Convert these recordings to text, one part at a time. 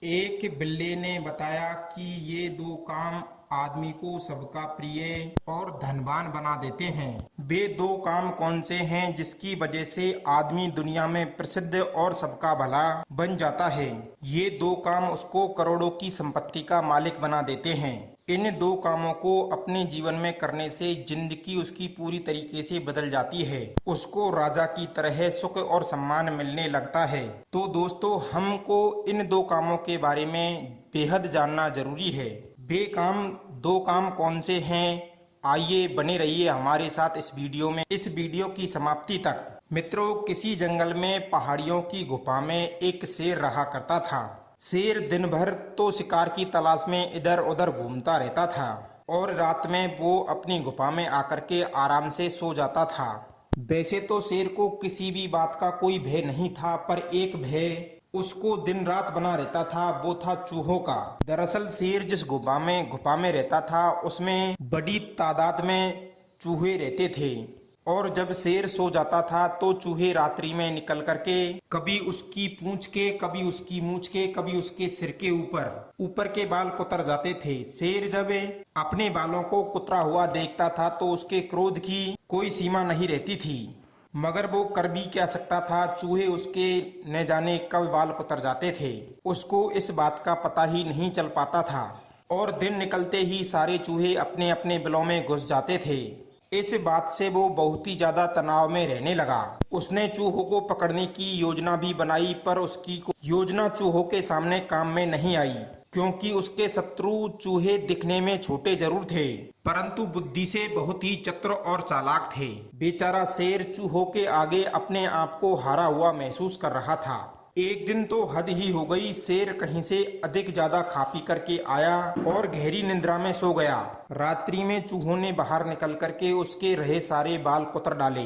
एक बिल्ली ने बताया कि ये दो काम आदमी को सबका प्रिय और धनवान बना देते हैं। वे दो काम कौन से हैं जिसकी वजह से आदमी दुनिया में प्रसिद्ध और सबका भला बन जाता है। ये दो काम उसको करोड़ों की संपत्ति का मालिक बना देते हैं। इन दो कामों को अपने जीवन में करने से जिंदगी उसकी पूरी तरीके से बदल जाती है। उसको राजा की तरह सुख और सम्मान मिलने लगता है। तो दोस्तों, हमको इन दो कामों के बारे में बेहद जानना जरूरी है। वे दो काम कौन से हैं? आइए बने रहिए हमारे साथ इस वीडियो में, इस वीडियो की समाप्ति तक। मित्रों, किसी जंगल में पहाड़ियों की गुफा में एक शेर रहा करता था। शेर दिन भर तो शिकार की तलाश में इधर उधर घूमता रहता था और रात में वो अपनी गुफा में आकर के आराम से सो जाता था। वैसे तो शेर को किसी भी बात का कोई भय नहीं था, पर एक भय उसको दिन रात बना रहता था, वो था चूहों का। दरअसल शेर जिस गुफा में रहता था उसमें बड़ी तादाद में चूहे रहते थे और जब शेर सो जाता था तो चूहे रात्रि में निकल करके कभी उसकी पूंछ के, कभी उसकी मूंछ के, कभी उसके सिर के ऊपर के बाल कुतर जाते थे। शेर जब अपने बालों को कुतरा हुआ देखता था तो उसके क्रोध की कोई सीमा नहीं रहती थी, मगर वो कर भी क्या सकता था। चूहे उसके न जाने कब बाल कुतर जाते थे, उसको इस बात का पता ही नहीं चल पाता था और दिन निकलते ही सारे चूहे अपने अपने बिलों में घुस जाते थे। इस बात से वो बहुत ही ज्यादा तनाव में रहने लगा। उसने चूहों को पकड़ने की योजना भी बनाई, पर उसकी योजना चूहों के सामने काम में नहीं आई, क्योंकि उसके शत्रु चूहे दिखने में छोटे जरूर थे परंतु बुद्धि से बहुत ही चतुर और चालाक थे। बेचारा शेर चूहों के आगे अपने आप को हारा हुआ महसूस कर रहा था। एक दिन तो हद ही हो गई। शेर कहीं से अधिक ज्यादा खा पी करके आया और गहरी निद्रा में सो गया। रात्रि में चूहों ने बाहर निकल करके उसके रहे सारे बाल कुतर डाले।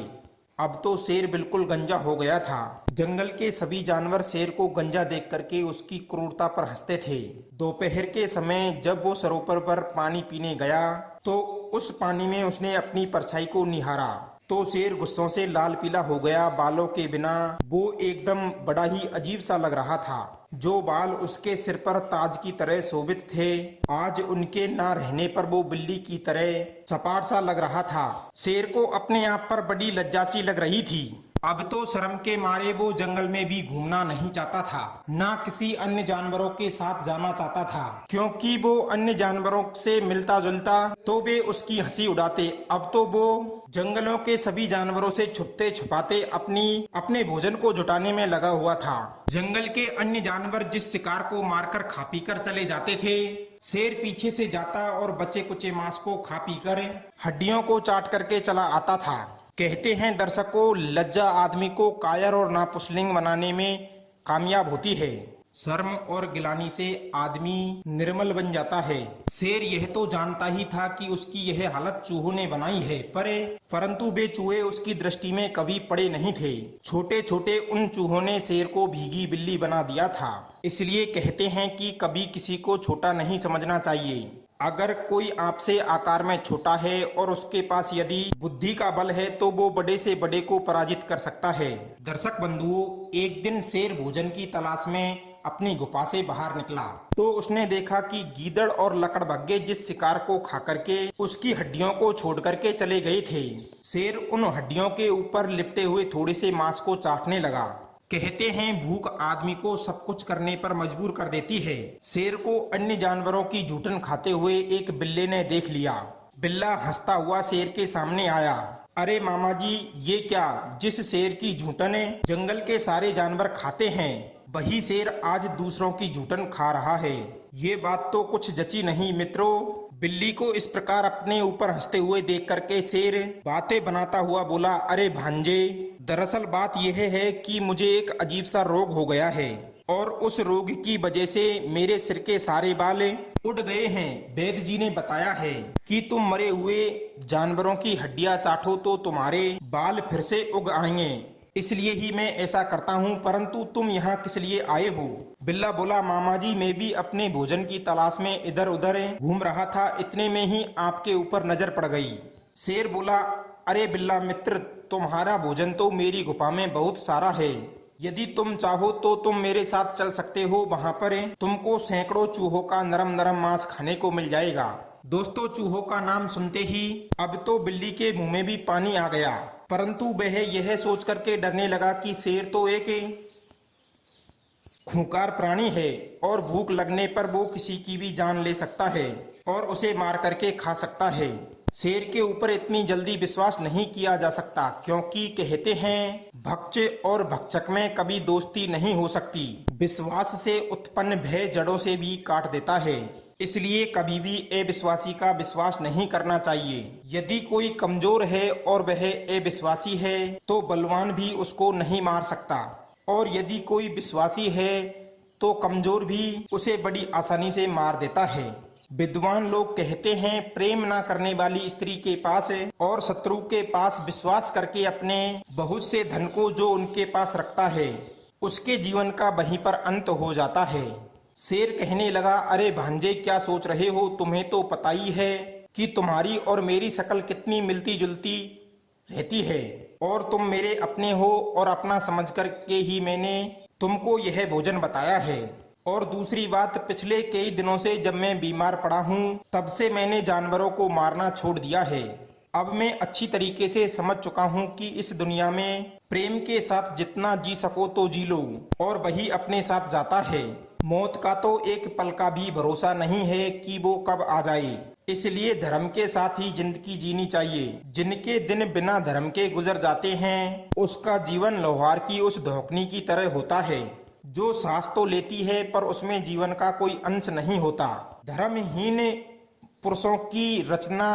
अब तो शेर बिल्कुल गंजा हो गया था। जंगल के सभी जानवर शेर को गंजा देख करके उसकी क्रूरता पर हंसते थे। दोपहर के समय जब वो सरोवर पर पानी पीने गया तो उस पानी में उसने अपनी परछाई को निहारा तो शेर गुस्सों से लाल पीला हो गया। बालों के बिना वो एकदम बड़ा ही अजीब सा लग रहा था। जो बाल उसके सिर पर ताज की तरह शोभित थे, आज उनके ना रहने पर वो बिल्ली की तरह चपाट सा लग रहा था। शेर को अपने आप पर बड़ी लज्जा सी लग रही थी। अब तो शर्म के मारे वो जंगल में भी घूमना नहीं चाहता था, ना किसी अन्य जानवरों के साथ जाना चाहता था, क्योंकि वो अन्य जानवरों से मिलता जुलता तो वे उसकी हंसी उड़ाते। अब तो वो जंगलों के सभी जानवरों से छुपते छुपाते अपने भोजन को जुटाने में लगा हुआ था। जंगल के अन्य जानवर जिस शिकार को मारकर खा पी कर चले जाते थे, शेर पीछे से जाता और बचे कुचे मांस को खा पी कर हड्डियों को चाट करके चला आता था। कहते हैं दर्शकों, लज्जा आदमी को कायर और नापुंसलिंग बनाने में कामयाब होती है। शर्म और गिलानी से आदमी निर्मल बन जाता है। शेर यह तो जानता ही था कि उसकी यह हालत चूहों ने बनाई है, परंतु वे चूहे उसकी दृष्टि में कभी पड़े नहीं थे। छोटे छोटे उन चूहों ने शेर को भीगी बिल्ली बना दिया था। इसलिए कहते हैं कि कभी किसी को छोटा नहीं समझना चाहिए। अगर कोई आपसे आकार में छोटा है और उसके पास यदि बुद्धि का बल है तो वो बड़े से बड़े को पराजित कर सकता है। दर्शक बंधुओं, एक दिन शेर भोजन की तलाश में अपनी गुफा से बाहर निकला तो उसने देखा कि गीदड़ और लकड़बग्गे जिस शिकार को खा करके उसकी हड्डियों को छोड़ करके चले गए थे, शेर उन हड्डियों के ऊपर लिपटे हुए थोड़े से मांस को चाटने लगा। कहते हैं भूख आदमी को सब कुछ करने पर मजबूर कर देती है। शेर को अन्य जानवरों की जूठन खाते हुए एक बिल्ले ने देख लिया। बिल्ला हंसता हुआ शेर के सामने आया। अरे मामा जी, ये क्या? जिस शेर की जूठन जंगल के सारे जानवर खाते हैं, वही शेर आज दूसरों की जूठन खा रहा है। ये बात तो कुछ जची नहीं मित्रों। बिल्ली को इस प्रकार अपने ऊपर हंसते हुए देख करके शेर बातें बनाता हुआ बोला, अरे भांजे, दरअसल बात यह है कि मुझे एक अजीब सा रोग हो गया है और उस रोग की वजह से मेरे सिर के सारे बाल उड़ गए हैं। वैद्य जी ने बताया है कि तुम मरे हुए जानवरों की हड्डियां चाटो तो तुम्हारे बाल फिर से उग आएंगे। इसलिए ही मैं ऐसा करता हूँ, परंतु तुम यहाँ किस लिए आए हो? बिल्ला बोला, मामा जी, मैं भी अपने भोजन की तलाश में इधर उधर घूम रहा था, इतने में ही आपके ऊपर नजर पड़ गई। शेर बोला, अरे बिल्ला मित्र, तुम्हारा भोजन तो मेरी गुफा में बहुत सारा है, यदि तुम चाहो तो तुम मेरे साथ चल सकते हो, वहां पर तुमको सैकड़ों चूहों का नरम नरम मांस खाने को मिल जाएगा। दोस्तों, चूहों का नाम सुनते ही अब तो बिल्ली के मुंह में भी पानी आ गया, परंतु वह यह सोच करके डरने लगा कि शेर तो एक खूंखार प्राणी है और भूख लगने पर वो किसी की भी जान ले सकता है और उसे मार करके खा सकता है। शेर के ऊपर इतनी जल्दी विश्वास नहीं किया जा सकता, क्योंकि कहते हैं भक्ष्य और भक्षक में कभी दोस्ती नहीं हो सकती। विश्वास से उत्पन्न भय जड़ों से भी काट देता है, इसलिए कभी भी अविश्वासी का विश्वास नहीं करना चाहिए। यदि कोई कमजोर है और वह अविश्वासी है तो बलवान भी उसको नहीं मार सकता, और यदि कोई विश्वासी है तो कमजोर भी उसे बड़ी आसानी से मार देता है। विद्वान लोग कहते हैं प्रेम ना करने वाली स्त्री के पास और शत्रु के पास विश्वास करके अपने बहुत से धन को जो उनके पास रखता है उसके जीवन का वहीं पर अंत हो जाता है। शेर कहने लगा, अरे भांजे, क्या सोच रहे हो? तुम्हें तो पता ही है कि तुम्हारी और मेरी शक्ल कितनी मिलती जुलती रहती है, और तुम मेरे अपने हो और अपना समझ कर के ही मैंने तुमको यह भोजन बताया है। और दूसरी बात, पिछले कई दिनों से जब मैं बीमार पड़ा हूँ तब से मैंने जानवरों को मारना छोड़ दिया है। अब मैं अच्छी तरीके से समझ चुका हूँ कि इस दुनिया में प्रेम के साथ जितना जी सको तो जी लो, और वही अपने साथ जाता है। मौत का तो एक पल का भी भरोसा नहीं है कि वो कब आ जाए, इसलिए धर्म के साथ ही जिंदगी जीनी चाहिए। जिनके दिन बिना धर्म के गुजर जाते हैं उसका जीवन लोहार की उस धोखनी की तरह होता है, जो सांस तो लेती है पर उसमें जीवन का कोई अंश नहीं होता। धर्महीन पुरुषों की रचना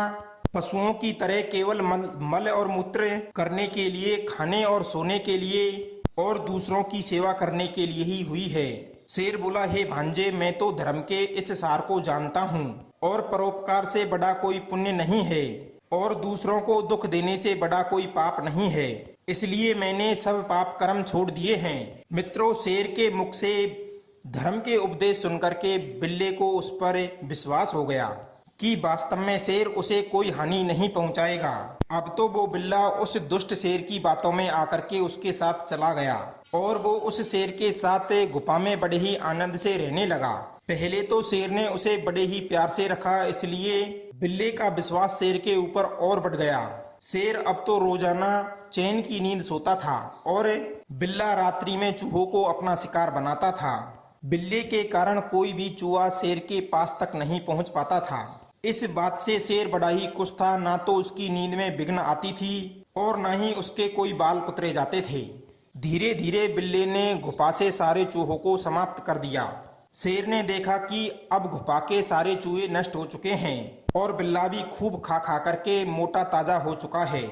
पशुओं की तरह केवल मल और मूत्र करने के लिए, खाने और सोने के लिए और दूसरों की सेवा करने के लिए ही हुई है। शेर बोला, हे भांजे, मैं तो धर्म के इस सार को जानता हूँ और परोपकार से बड़ा कोई पुण्य नहीं है और दूसरों को दुख देने से बड़ा कोई पाप नहीं है, इसलिए मैंने सब पाप कर्म छोड़ दिए हैं। मित्रों, शेर के मुख से धर्म के उपदेश सुनकर के बिल्ले को उस पर विश्वास हो गया कि वास्तव में शेर उसे कोई हानि नहीं पहुंचाएगा। अब तो वो बिल्ला उस दुष्ट शेर की बातों में आकर के उसके साथ चला गया और वो उस शेर के साथ गुफा में बड़े ही आनंद से रहने लगा। पहले तो शेर ने उसे बड़े ही प्यार से रखा, इसलिए बिल्ले का विश्वास शेर के ऊपर और बढ़ गया। शेर अब तो रोजाना चैन की नींद सोता था और बिल्ला रात्रि में चूहों को अपना शिकार बनाता था। बिल्ले के कारण कोई भी चूहा शेर के पास तक नहीं पहुंच पाता था। इस बात से शेर बड़ा ही खुश था। ना तो उसकी नींद में विघ्न आती थी और ना ही उसके कोई बाल कुतरे जाते थे। धीरे धीरे बिल्ले ने गुफा से सारे चूहों को समाप्त कर दिया। शेर ने देखा कि अब गुफा के सारे चूहे नष्ट हो चुके हैं और बिल्ला भी खूब खा खा करके मोटा ताजा हो चुका है।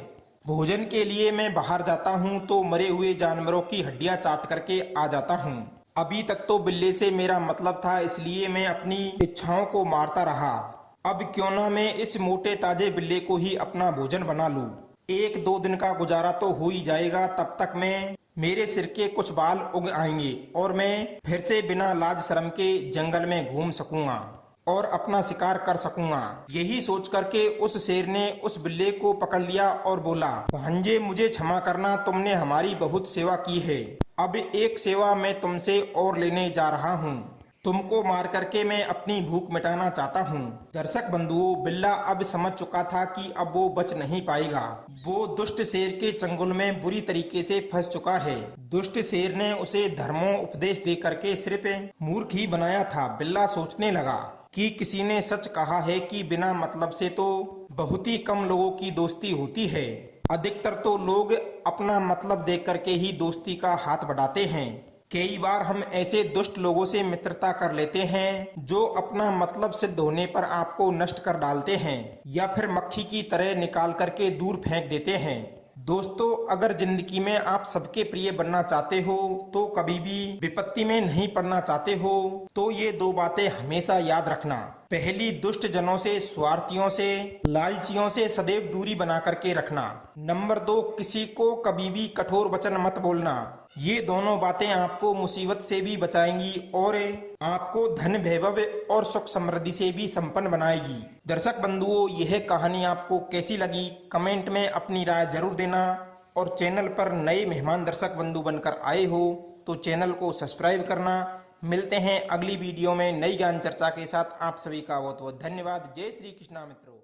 भोजन के लिए मैं बाहर जाता हूँ तो मरे हुए जानवरों की हड्डियां चाट करके आ जाता हूँ। अभी तक तो बिल्ले से मेरा मतलब था, इसलिए मैं अपनी इच्छाओं को मारता रहा। अब क्यों ना मैं इस मोटे ताजे बिल्ले को ही अपना भोजन बना लूं। 1-2 दिन का गुजारा तो हो ही जाएगा, तब तक मेरे सिर के कुछ बाल उग आएंगे और मैं फिर से बिना लाज शर्म के जंगल में घूम सकूंगा और अपना शिकार कर सकूंगा। यही सोच करके उस शेर ने उस बिल्ले को पकड़ लिया और बोला, भांजे, मुझे क्षमा करना, तुमने हमारी बहुत सेवा की है। अब एक सेवा मैं तुमसे और लेने जा रहा हूँ। तुमको मार करके मैं अपनी भूख मिटाना चाहता हूँ। दर्शक बंधुओं, बिल्ला अब समझ चुका था कि अब वो बच नहीं पाएगा। वो दुष्ट शेर के चंगुल में बुरी तरीके से फंस चुका है। दुष्ट शेर ने उसे धर्मों उपदेश दे करके सिर्फ मूर्ख ही बनाया था। बिल्ला सोचने लगा कि किसी ने सच कहा है कि बिना मतलब से तो बहुत ही कम लोगों की दोस्ती होती है। अधिकतर तो लोग अपना मतलब देख करके ही दोस्ती का हाथ बढ़ाते हैं। कई बार हम ऐसे दुष्ट लोगों से मित्रता कर लेते हैं जो अपना मतलब सिद्ध होने पर आपको नष्ट कर डालते हैं या फिर मक्खी की तरह निकाल करके दूर फेंक देते हैं। दोस्तों, अगर जिंदगी में आप सबके प्रिय बनना चाहते हो तो कभी भी विपत्ति में नहीं पड़ना चाहते हो तो ये 2 बातें हमेशा याद रखना। पहली, दुष्ट जनों से, स्वार्थियों से, लालचियों से सदैव दूरी बना करके रखना। नंबर 2, किसी को कभी भी कठोर वचन मत बोलना। ये दोनों बातें आपको मुसीबत से भी बचाएंगी और आपको धन, वैभव और सुख समृद्धि से भी संपन्न बनाएगी। दर्शक बंधुओं, यह कहानी आपको कैसी लगी कमेंट में अपनी राय जरूर देना। और चैनल पर नए मेहमान दर्शक बंधु बनकर आए हो तो चैनल को सब्सक्राइब करना। मिलते हैं अगली वीडियो में नई ज्ञान चर्चा के साथ। आप सभी का बहुत बहुत धन्यवाद। जय श्री कृष्णा मित्रों।